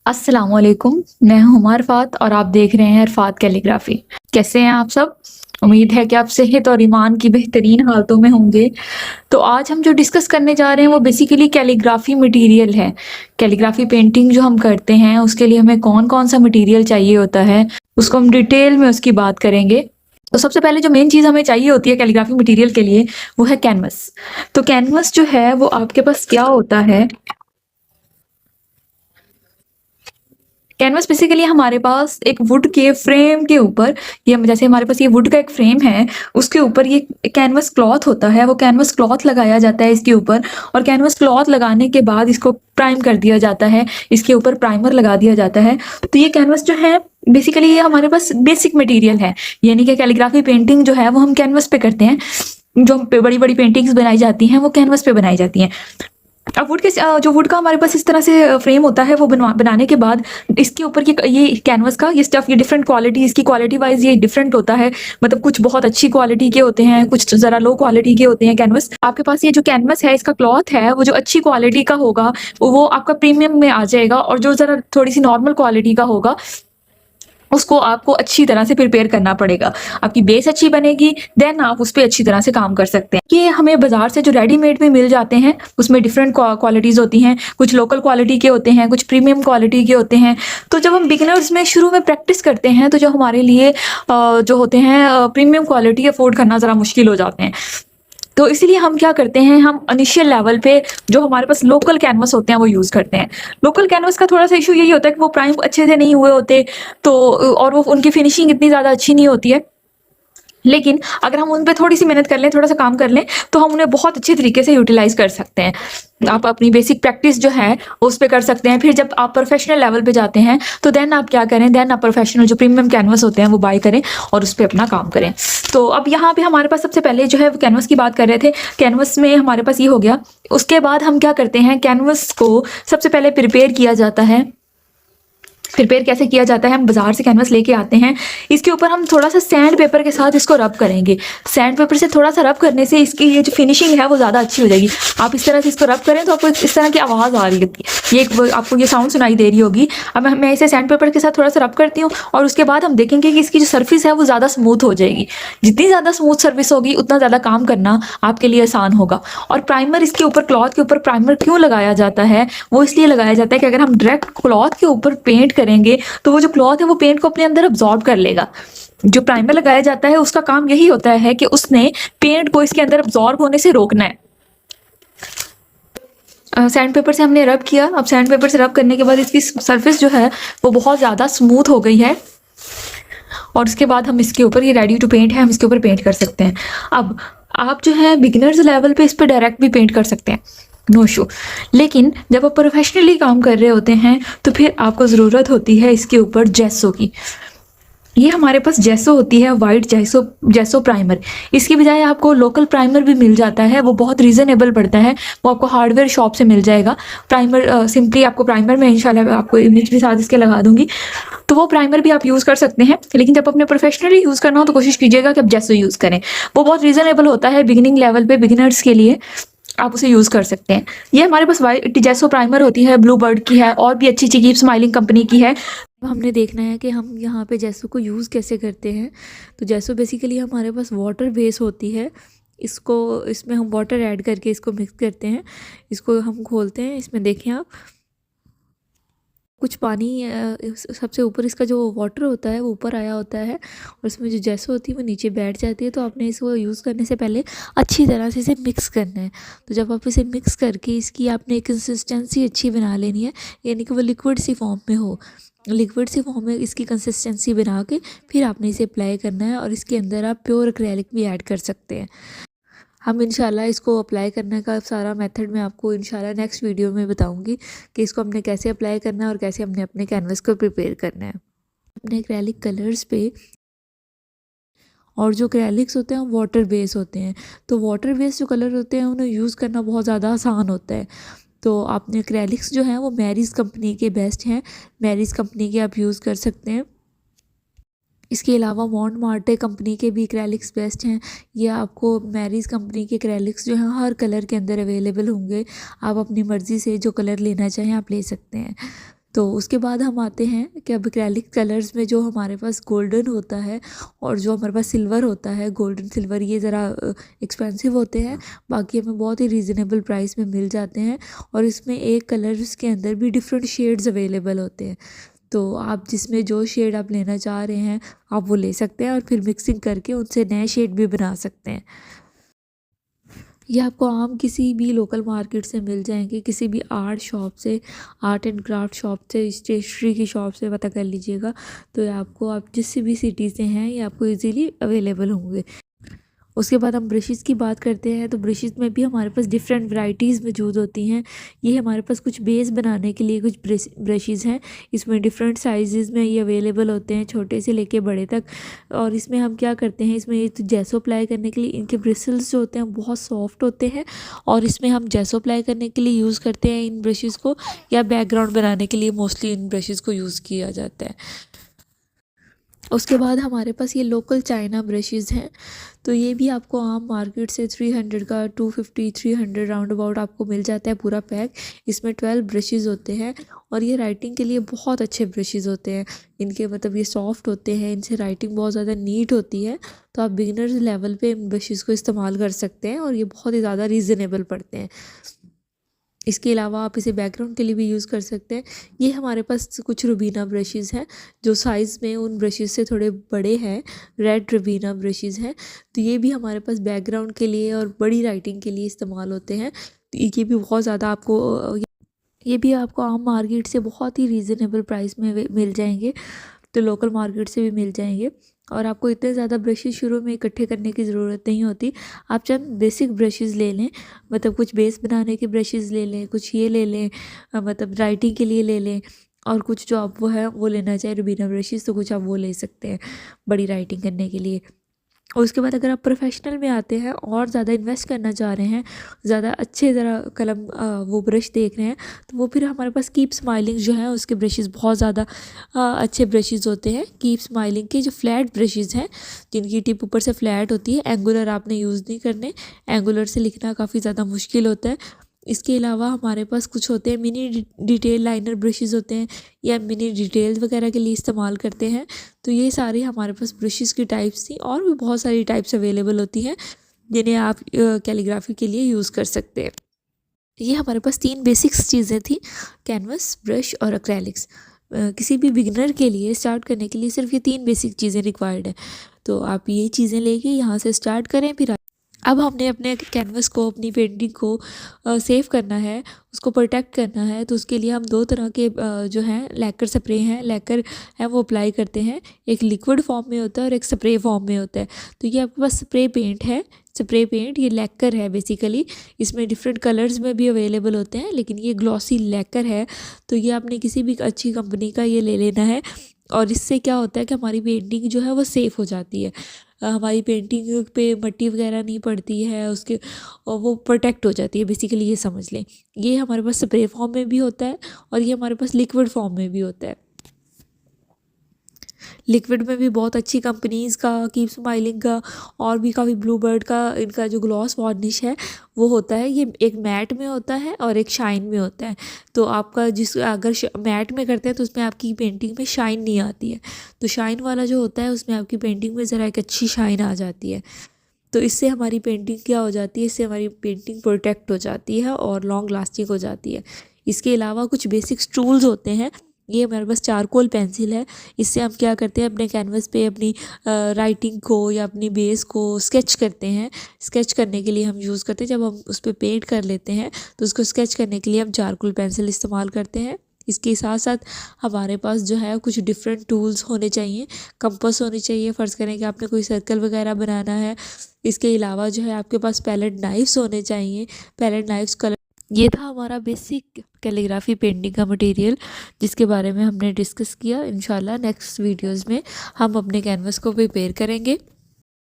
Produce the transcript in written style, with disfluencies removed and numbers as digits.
अस्सलामुअलैकुम। मैं हूं हुमा अरफात और आप देख रहे हैं अरफात कैलीग्राफी। कैसे हैं आप सब? उम्मीद है कि आप सेहत और ईमान की बेहतरीन हालतों में होंगे। तो आज हम जो डिस्कस करने जा रहे हैं वो बेसिकली कैलीग्राफी मटेरियल है। कैलीग्राफी पेंटिंग जो हम करते हैं उसके लिए हमें कौन कौन सा मटेरियल चाहिए होता है, उसको हम डिटेल में उसकी बात करेंगे। तो सबसे पहले जो मेन चीज़ हमें चाहिए होती है कैलीग्राफी मटेरियल के लिए वो है कैनवस। तो कैनवस जो है वो आपके पास क्या होता है? कैनवस बेसिकली हमारे पास एक वुड के फ्रेम के ऊपर, ये जैसे हमारे पास ये वुड का एक फ्रेम है, उसके ऊपर ये कैनवस क्लॉथ होता है। वो कैनवस क्लॉथ लगाया जाता है इसके ऊपर, और कैनवस क्लॉथ लगाने के बाद इसको प्राइम कर दिया जाता है, इसके ऊपर प्राइमर लगा दिया जाता है। तो ये कैनवस जो है बेसिकली ये हमारे पास बेसिक मटेरियल है, यानी कि कैलीग्राफी पेंटिंग जो है वो हम कैनवस पे करते हैं। जो बड़ी बड़ी पेंटिंग्स बनाई जाती हैं वो कैनवस पे बनाई जाती हैं। अब वुड के जो वुड का हमारे पास इस तरह से फ्रेम होता है, वो बनाने के बाद इसके ऊपर ये कैनवस का ये स्टफ, ये डिफरेंट क्वालिटी, इसकी क्वालिटी वाइज ये डिफरेंट होता है। मतलब कुछ बहुत अच्छी क्वालिटी के होते हैं, कुछ ज़रा लो क्वालिटी के होते हैं कैनवस। आपके पास ये जो कैनवस है, इसका क्लॉथ है, वो जो अच्छी क्वालिटी का होगा वो आपका प्रीमियम में आ जाएगा, और जो ज़रा थोड़ी सी नॉर्मल क्वालिटी का होगा उसको आपको अच्छी तरह से प्रिपेयर करना पड़ेगा। आपकी बेस अच्छी बनेगी, देन आप उस पे अच्छी तरह से काम कर सकते हैं। ये हमें बाजार से जो रेडीमेड में मिल जाते हैं उसमें डिफरेंट क्वालिटीज़ होती हैं, कुछ लोकल क्वालिटी के होते हैं, कुछ प्रीमियम क्वालिटी के होते हैं। तो जब हम बिगिनर्स में शुरू में प्रैक्टिस करते हैं तो जो हमारे लिए जो होते हैं प्रीमियम क्वालिटी अफोर्ड करना ज़रा मुश्किल हो जाते हैं। तो इसीलिए हम क्या करते हैं, हम इनिशियल लेवल पे जो हमारे पास लोकल कैनवस होते हैं वो यूज़ करते हैं। लोकल कैनवस का थोड़ा सा इशू यही होता है कि वो प्राइम अच्छे से नहीं हुए होते, तो और वो उनकी फिनिशिंग इतनी ज़्यादा अच्छी नहीं होती है। लेकिन अगर हम उन पे थोड़ी सी मेहनत कर लें, थोड़ा सा काम कर लें, तो हम उन्हें बहुत अच्छे तरीके से यूटिलाइज कर सकते हैं। आप अपनी बेसिक प्रैक्टिस जो है उस पे कर सकते हैं। फिर जब आप प्रोफेशनल लेवल पे जाते हैं तो देन आप क्या करें, देन आप प्रोफेशनल जो प्रीमियम कैनवस होते हैं वो बाय करें और उस पे अपना काम करें। तो अब यहाँ पे हमारे पास सबसे पहले जो है वो कैनवस की बात कर रहे थे। कैनवस में हमारे पास ये हो गया। उसके बाद हम क्या करते हैं, कैनवस को सबसे पहले प्रिपेयर किया जाता है। प्रिपेयर कैसे किया जाता है, हम बाजार से कैनवस लेके आते हैं, इसके ऊपर हम थोड़ा सा सैंड पेपर के साथ इसको रब करेंगे। सैंड पेपर से थोड़ा सा रब करने से इसकी ये जो फिनिशिंग है वो ज़्यादा अच्छी हो जाएगी। आप इस तरह से इसको रब करें तो आपको इस तरह की आवाज़ आ रही होगी, ये आपको ये साउंड सुनाई दे रही होगी। अब मैं इसे सैंड पेपर के साथ थोड़ा सा रब करती हूँ, और उसके बाद हम देखेंगे कि इसकी जो सर्फिस है वो ज़्यादा स्मूथ हो जाएगी। जितनी ज़्यादा स्मूथ सर्विस होगी उतना ज़्यादा काम करना आपके लिए आसान होगा। और प्राइमर इसके ऊपर, क्लॉथ के ऊपर प्राइमर क्यों लगाया जाता है, वो इसलिए लगाया जाता है कि अगर हम डायरेक्ट क्लॉथ के ऊपर पेंट करेंगे तो वो जो क्लॉथ है वो पेंट को अपने अंदर अब्जॉर्ब कर लेगा। जो प्राइमर लगाया जाता है उसका काम यही होता है कि उसने पेंट को इसके अंदर अब्जॉर्ब होने से रोकना है। सैंड पेपर से हमने रब किया। अब सैंड पेपर से रब करने के बाद इसकी सरफेस जो है वो बहुत ज़्यादा स्मूथ हो गई है, और उसके बाद हम इसके ऊपर, ये रेडी टू पेंट है, हम इसके ऊपर पेंट कर सकते हैं। अब आप जो है बिगिनर्स लेवल पे इस पर डायरेक्ट भी पेंट कर सकते हैं, नो इशू। लेकिन जब आप प्रोफेशनली काम कर रहे होते हैं तो फिर आपको ज़रूरत होती है इसके ऊपर जेसो की। ये हमारे पास जेसो होती है, वाइट जेसो प्राइमर। इसकी बजाय आपको लोकल प्राइमर भी मिल जाता है, वो बहुत रीज़नेबल पड़ता है, वो आपको हार्डवेयर शॉप से मिल जाएगा। प्राइमर सिंपली आपको प्राइमर में इंशाल्लाह आपको इमेज भी साथ इसके लगा दूंगी, तो वो प्राइमर भी आप यूज़ कर सकते हैं। लेकिन जब अपने प्रोफेशनली यूज़ करना हो तो कोशिश कीजिएगा कि आप जेसो यूज़ करें, वो बहुत रीज़नेबल होता है बिगिनिंग लेवल पे, बिगिनर्स के लिए आप उसे यूज़ कर सकते हैं। ये हमारे पास वाइट जेसो प्राइमर होती है, ब्लू बर्ड की है, और भी अच्छी अच्छी कीप स्माइलिंग कंपनी की है। अब हमने देखना है कि हम यहाँ पे जेसो को यूज़ कैसे करते हैं। तो जेसो बेसिकली हमारे पास वाटर बेस होती है, इसमें हम वाटर ऐड करके इसको मिक्स करते हैं, इसको हम खोलते हैं, इसमें देखें आप कुछ पानी सबसे ऊपर इसका जो वाटर होता है वो ऊपर आया होता है, और इसमें जो जेसो होती है वो नीचे बैठ जाती है। तो आपने इसको यूज़ करने से पहले अच्छी तरह से इसे मिक्स करना है। तो जब आप इसे मिक्स करके इसकी आपने कंसिस्टेंसी अच्छी बना लेनी है, यानी कि वो लिक्विड सी फॉर्म में हो, लिक्विड सी फॉर्म में इसकी कंसिस्टेंसी बना के फिर आपने इसे अप्लाई करना है, और इसके अंदर आप प्योर एक्रेलिक भी ऐड कर सकते हैं। हम इंशाल्लाह इसको अप्लाई करने का सारा मेथड मैं आपको इंशाल्लाह नेक्स्ट वीडियो में बताऊंगी कि इसको हमने कैसे अप्लाई करना है और कैसे हमने अपने कैनवस को प्रिपेयर करना है। अपने एक्रेलिक कलर्स पे, और जो एक्रेलिक्स होते हैं वो वाटर बेस होते हैं, तो वाटर बेस जो कलर होते हैं उन्हें यूज़ करना बहुत ज़्यादा आसान होता है। तो आपने एक्रेलिक्स जो हैं वो मैरीज़ कंपनी के बेस्ट हैं, मैरीज़ कंपनी के आप यूज़ कर सकते हैं। इसके अलावा मॉन्ट मार्टे कंपनी के भी एक्रेलिक्स बेस्ट हैं। ये आपको मैरीज़ कंपनी के एक्रेलिक्स जो हैं हर कलर के अंदर अवेलेबल होंगे, आप अपनी मर्ज़ी से जो कलर लेना चाहें आप ले सकते हैं। तो उसके बाद हम आते हैं कि अब एक्रेलिक कलर्स में जो हमारे पास गोल्डन होता है और जो हमारे पास सिल्वर होता है, गोल्डन सिल्वर, ये ज़रा एक्सपेंसिव होते हैं, बाकी हमें बहुत ही रीज़नेबल प्राइस में मिल जाते हैं। और इसमें एक कलर्स के अंदर भी डिफरेंट शेड्स अवेलेबल होते हैं, तो आप जिसमें जो शेड आप लेना चाह रहे हैं आप वो ले सकते हैं और फिर मिक्सिंग करके उनसे नए शेड भी बना सकते हैं। ये आपको आम किसी भी लोकल मार्केट से मिल जाएंगे, किसी भी आर्ट शॉप से, आर्ट एंड क्राफ्ट शॉप से, स्टेशनरी की शॉप से पता कर लीजिएगा। तो ये आपको, आप जिस भी सिटी से हैं, ये आपको इजीली अवेलेबल होंगे। उसके बाद हम ब्रशेस की बात करते हैं, तो ब्रशेस में भी हमारे पास डिफरेंट वैरायटीज़ मौजूद होती हैं। ये हमारे पास कुछ बेस बनाने के लिए कुछ ब्रशेस हैं, इसमें डिफरेंट साइज़ में ये अवेलेबल होते हैं, छोटे से लेके बड़े तक। और इसमें हम क्या करते हैं, इसमें तो जेसो अप्लाई करने के लिए इनके ब्रिसल्स जो होते हैं बहुत सॉफ्ट होते हैं, और इसमें हम जेसो अप्लाई करने के लिए यूज़ करते हैं इन ब्रशेज़ को, या बैकग्राउंड बनाने के लिए मोस्टली इन ब्रशेज़ को यूज़ किया जाता है। उसके बाद हमारे पास ये लोकल चाइना ब्रशेस हैं, तो ये भी आपको आम मार्केट से 300 का 250 300 राउंड अबाउट आपको मिल जाता है पूरा पैक। इसमें 12 ब्रशेस होते हैं और ये राइटिंग के लिए बहुत अच्छे ब्रशेस होते हैं। इनके मतलब ये सॉफ्ट होते हैं, इनसे राइटिंग बहुत ज़्यादा नीट होती है, तो आप बिगिनर्स लेवल पे इन ब्रशेस को इस्तेमाल कर सकते हैं और ये बहुत ही ज़्यादा रीज़नेबल पड़ते हैं। इसके अलावा आप इसे बैकग्राउंड के लिए भी यूज़ कर सकते हैं। ये हमारे पास कुछ रुबीना ब्रशेज़ हैं जो साइज़ में उन ब्रशेज़ से थोड़े बड़े हैं, रेड रुबीना ब्रशेज़ हैं, तो ये भी हमारे पास बैकग्राउंड के लिए और बड़ी राइटिंग के लिए इस्तेमाल होते हैं। तो ये भी बहुत ज़्यादा आपको, ये भी आपको आम मार्केट से बहुत ही रीज़नेबल प्राइस में मिल जाएंगे, तो लोकल मार्केट से भी मिल जाएंगे। और आपको इतने ज़्यादा ब्रशेज़ शुरू में इकट्ठे करने की ज़रूरत नहीं होती, आप चंद बेसिक ब्रशेज़ ले लें, मतलब कुछ बेस बनाने के ब्रशेज़ ले लें, कुछ ये ले लें, मतलब राइटिंग के लिए ले लें, और कुछ जो आप वो है वो लेना चाहे रुबीना ब्रशेज़, तो कुछ आप वो ले सकते हैं बड़ी राइटिंग करने के लिए। और उसके बाद अगर आप प्रोफेशनल में आते हैं और ज़्यादा इन्वेस्ट करना चाह रहे हैं, ज़्यादा अच्छे ज़रा कलम वो ब्रश देख रहे हैं, तो वो फिर हमारे पास कीप स्माइलिंग जो है उसके ब्रशेज़ बहुत ज़्यादा अच्छे ब्रशेज़ होते हैं। कीप स्माइलिंग के जो फ्लैट ब्रशेज़ हैं, जिनकी टिप ऊपर से फ्लैट होती है, एंगुलर आपने यूज़ नहीं करने, एंगुलर से लिखना काफ़ी ज़्यादा मुश्किल होता है। इसके अलावा हमारे पास कुछ होते हैं मिनी डिटेल लाइनर ब्रशेज़ होते हैं, या मिनी डिटेल्स वगैरह के लिए इस्तेमाल करते हैं। तो ये सारे हमारे पास ब्रशेज़ की टाइप्स थी, और भी बहुत सारी टाइप्स अवेलेबल होती हैं जिन्हें आप कैलीग्राफी के लिए यूज़ कर सकते हैं। ये हमारे पास 3 बेसिक्स चीज़ें थी, कैनवस, ब्रश और एक्रेलिक्स। किसी भी बिगिनर के लिए स्टार्ट करने के लिए सिर्फ ये 3 बेसिक चीज़ें रिक्वायर्ड है, तो आप ये चीज़ें लेके यहाँ से स्टार्ट करें। फिर अब हमने अपने कैनवस को, अपनी पेंटिंग को सेव करना है, उसको प्रोटेक्ट करना है, तो उसके लिए हम 2 तरह के जो हैं लैकर स्प्रे हैं, लैकर है वो अप्लाई करते हैं। एक लिक्विड फॉर्म में होता है और एक स्प्रे फॉर्म में होता है। तो ये आपके पास स्प्रे पेंट है, स्प्रे पेंट ये लैकर है बेसिकली, इसमें डिफरेंट कलर्स में भी अवेलेबल होते हैं, लेकिन ये ग्लॉसी लैकर है, तो ये आपने किसी भी अच्छी कंपनी का ये ले लेना है। और इससे क्या होता है कि हमारी पेंटिंग जो है वो सेफ़ हो जाती है, हमारी पेंटिंग पे मट्टी वगैरह नहीं पड़ती है उसके, और वो प्रोटेक्ट हो जाती है बेसिकली, ये समझ लें। ये हमारे पास स्प्रे फॉर्म में भी होता है और ये हमारे पास लिक्विड फॉर्म में भी होता है। लिक्विड में भी बहुत अच्छी कंपनीज़ का, कीप स्माइलिंग का, और भी काफ़ी ब्लू बर्ड का, इनका जो ग्लॉस वार्निश है वो होता है, ये एक मैट में होता है और एक शाइन में होता है। तो आपका अगर मैट में करते हैं तो उसमें आपकी पेंटिंग में शाइन नहीं आती है, तो शाइन वाला जो होता है उसमें आपकी पेंटिंग में ज़रा एक अच्छी शाइन आ जाती है। तो इससे हमारी पेंटिंग क्या हो जाती है, इससे हमारी पेंटिंग प्रोटेक्ट हो जाती है और लॉन्ग लास्टिंग हो जाती है। इसके अलावा कुछ बेसिक्स टूल्स होते हैं। ये हमारे पास चारकोल पेंसिल है, इससे हम क्या करते हैं, अपने कैनवस पे अपनी राइटिंग को या अपनी बेस को स्केच करते हैं। स्केच करने के लिए हम यूज़ करते हैं, जब हम उस पर पेंट कर लेते हैं तो उसको स्केच करने के लिए हम चारकोल पेंसिल इस्तेमाल करते हैं। इसके साथ साथ हमारे पास जो है कुछ डिफरेंट टूल्स होने चाहिए, कंपास होनी चाहिए, फ़र्ज़ करें कि आपने कोई सर्कल वगैरह बनाना है। इसके अलावा जो है आपके पास पैलेट नाइफ्स होने चाहिए, पैलेट नाइफ्स, कलर। ये था हमारा बेसिक कैलीग्राफी पेंटिंग का मटेरियल जिसके बारे में हमने डिस्कस किया। इंशाल्लाह नेक्स्ट वीडियोस में हम अपने कैनवस को प्रिपेयर करेंगे।